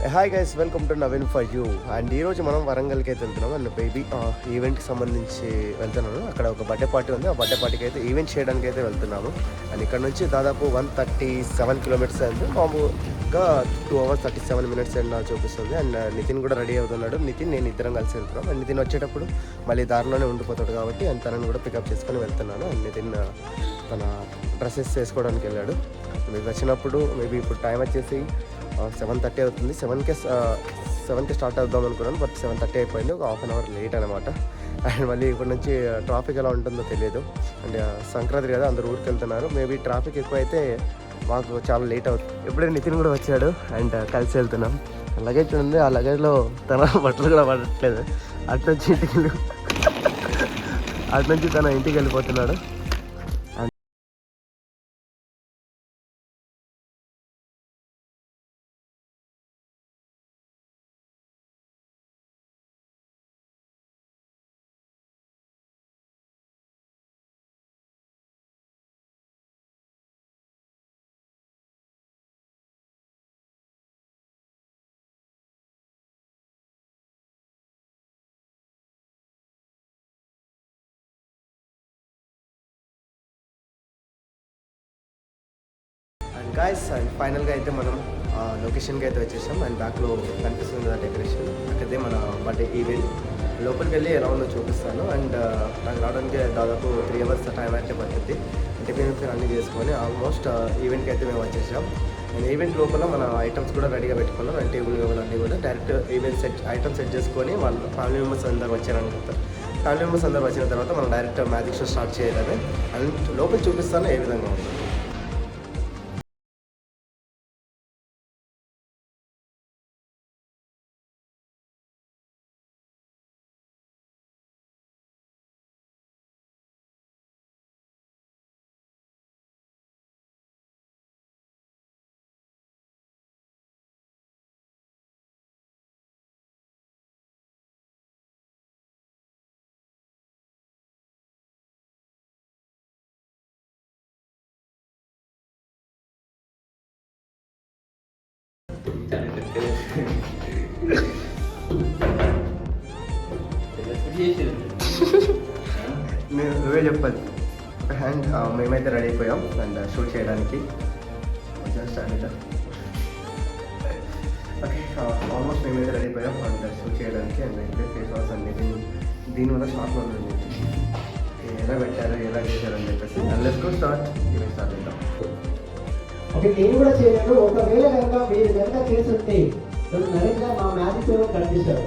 Hi guys, welcome to Naveen for you. And ఈరోజు మనం వరంగల్కి అయితే వెళ్తున్నాం. అండ్ బేబీ ఈవెంట్కి సంబంధించి వెళ్తున్నాను. అక్కడ ఒక బర్త్డే పార్టీ ఉంది. ఆ బర్త్డే పార్టీకి అయితే ఈవెంట్ చేయడానికి అయితే వెళ్తున్నాము. అండ్ ఇక్కడ నుంచి దాదాపు 137 కిలోమీటర్స్ అయింది. మామూలుగా 2 hours 37 minutes అండ్ చూపిస్తుంది. అండ్ నితిన్ కూడా రెడీ అవుతున్నాడు. నితిన్ నేను ఇద్దరం కలిసి వెళ్తున్నాం. అండ్ నితిన్ వచ్చేటప్పుడు మళ్ళీ దారిలోనే ఉండిపోతాడు కాబట్టి అండ్ తనని కూడా పికప్ చేసుకొని వెళ్తున్నాను. అండ్ నితిన్ తన డ్రెస్సెస్ వేసుకోవడానికి వెళ్ళాడు. మీకు వచ్చినప్పుడు మేబీ ఇప్పుడు టైం వచ్చేసి 7:30 అవుతుంది. 7కి స్టార్ట్ అవుదాం అనుకున్నాను, బట్ 7:30 అయిపోయింది. ఒక హాఫ్ అన్ అవర్ లేట్ అనమాట. అండ్ మళ్ళీ ఇప్పటి నుంచి ట్రాఫిక్ ఎలా ఉంటుందో తెలియదు. అండ్ సంక్రాంతి కదా, అందరు ఊరికి వెళ్తున్నారు. మేబీ ట్రాఫిక్ ఎక్కువైతే మాకు చాలా లేట్ అవుతుంది. ఇప్పుడే నితిన్ కూడా వచ్చాడు అండ్ కలిసి వెళ్తున్నాం. లగేజ్ ఉంది, ఆ లగేజ్లో తన బట్టలు కూడా పడట్లేదు. అటు నుంచి తన ఇంటికి వెళ్ళిపోతున్నాడు. అండ్ గాయస్, అండ్ ఫైనల్గా అయితే మనం లొకేషన్కి అయితే వచ్చేసాం. అండ్ బ్యాక్లో కనిపిస్తుంది కదా డెకరేషన్, అక్కడే మన బర్త్డే ఈవెంట్. లోపలికి వెళ్ళి ఎలా ఉందో చూపిస్తాను. అండ్ నాకు రావడానికి దాదాపు 3 hours టైం అయితే పడుతుంది. టిఫిన్ అన్నీ చేసుకొని ఆల్మోస్ట్ ఈవెంట్కి అయితే మేము వచ్చేసాం. అండ్ ఈవెంట్ లోపల మన ఐటమ్స్ కూడా రెడీగా పెట్టుకున్నాం. అండ్ టేబుల్ అన్నీ కూడా డైరెక్ట్ ఈవెంట్ ఐటమ్స్ సెట్ చేసుకొని వాళ్ళ ఫ్యామిలీ మెంబర్స్ అందరూ వచ్చారనుకుంటారు. ఫ్యామిలీ మెంబర్స్ అందరూ వచ్చిన తర్వాత మనం డైరెక్ట్ మ్యాజిక్ షో స్టార్ట్ చేయడమే. అండ్ లోపల చూపిస్తాను ఏ విధంగా ఉంటుంది. నువ్వే చెప్పాలి. అండ్ మేమైతే రెడీ అయిపోయాం అండ్ షూట్ చేయడానికి. ఓకే, ఆల్మోస్ట్ మేమైతే రెడీ అయిపోయాం అండ్ షూట్ చేయడానికి. అండ్ అయితే ఫేస్ వాష్ అండి దీనివల్ల షార్ట్లో ఉంది, ఎలా పెట్టారు ఎలా చేశారు అని చెప్పేసి. And let's go start. Event start చేద్దాం. ఓకే, నేను కూడా చేయలేదు. ఒకవేళ కనుక మీరు కనుక చేస్తుంటే నరేష్ మా మ్యాజిక్ పేమెంట్ కనిపిస్తారు.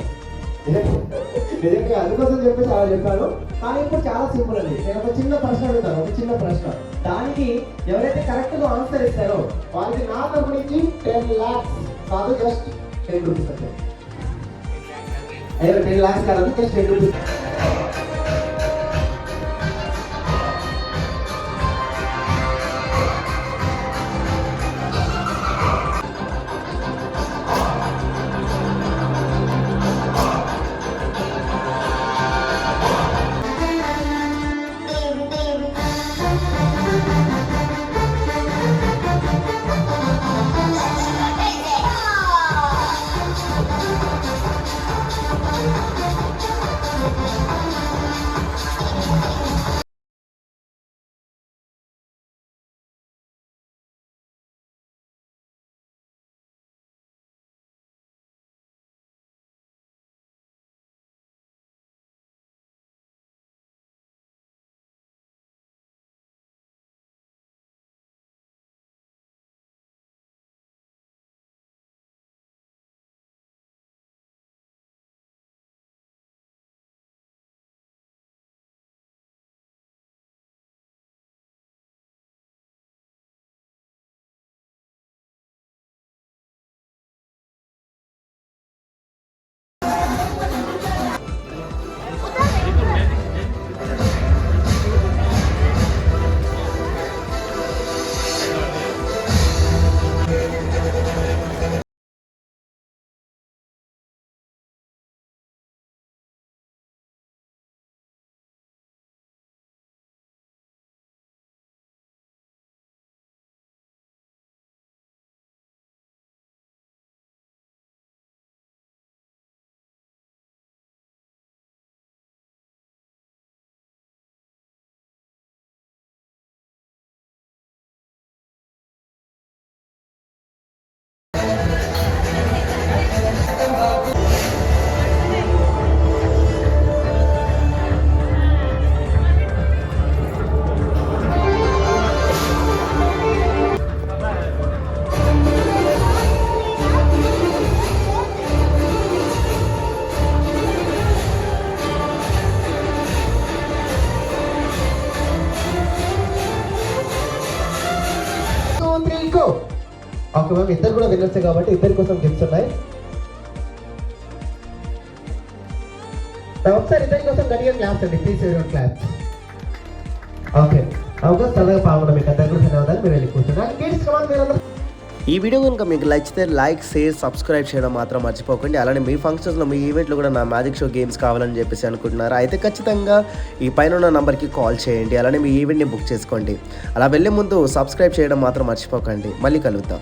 నిజంగా అందుకోసం చెప్పేసి అలా చెప్పాను. కానీ ఇప్పుడు చాలా సింపుల్ అండి. నేను ఒక చిన్న ప్రశ్న అడుగుతాను, ఒక చిన్న ప్రశ్న. దానికి ఎవరైతే కరెక్ట్గా ఆన్సర్ ఇస్తారో వాళ్ళకి నా తరపు నుంచి 10 lakhs కాదు, జస్ట్ 10 rupees అంటే. 10 lakhs కాదు, జస్ట్ 10 rupees. ఓకే మ్యామ్, ఇద్దరు కూడా విన్నర్సే కాబట్టి ఇద్దరి కోసం గిఫ్ట్స్ ఉన్నాయి. ఒకసారి ఇద్దరి కోసం గట్టిగా క్లాప్స్ అండి, ప్లీజ్ ఎవరి క్లాప్స్. ఓకే అవకాశం చల్లగా పాల్గొనడం మీకు అందరు కూడా ధన్యవాదాలు. మీరు వెళ్ళి కూర్చున్నారు. కిడ్స్ కమాన్ మీరు. ఈ వీడియో కనుక మీకు నచ్చితే లైక్, షేర్, సబ్స్క్రైబ్ చేయడం మాత్రం మర్చిపోకండి. అలానే మీ ఫంక్షన్స్లో మీ ఈవెంట్లో కూడా నా మ్యాజిక్ షో గేమ్స్ కావాలని చెప్పేసి అనుకుంటున్నారు అయితే ఖచ్చితంగా ఈ పైన ఉన్న నంబర్కి కాల్ చేయండి. అలానే మీ ఈవెంట్ని బుక్ చేసుకోండి. అలా వెళ్ళే ముందు సబ్స్క్రైబ్ చేయడం మాత్రం మర్చిపోకండి. మళ్ళీ కలుద్దాం.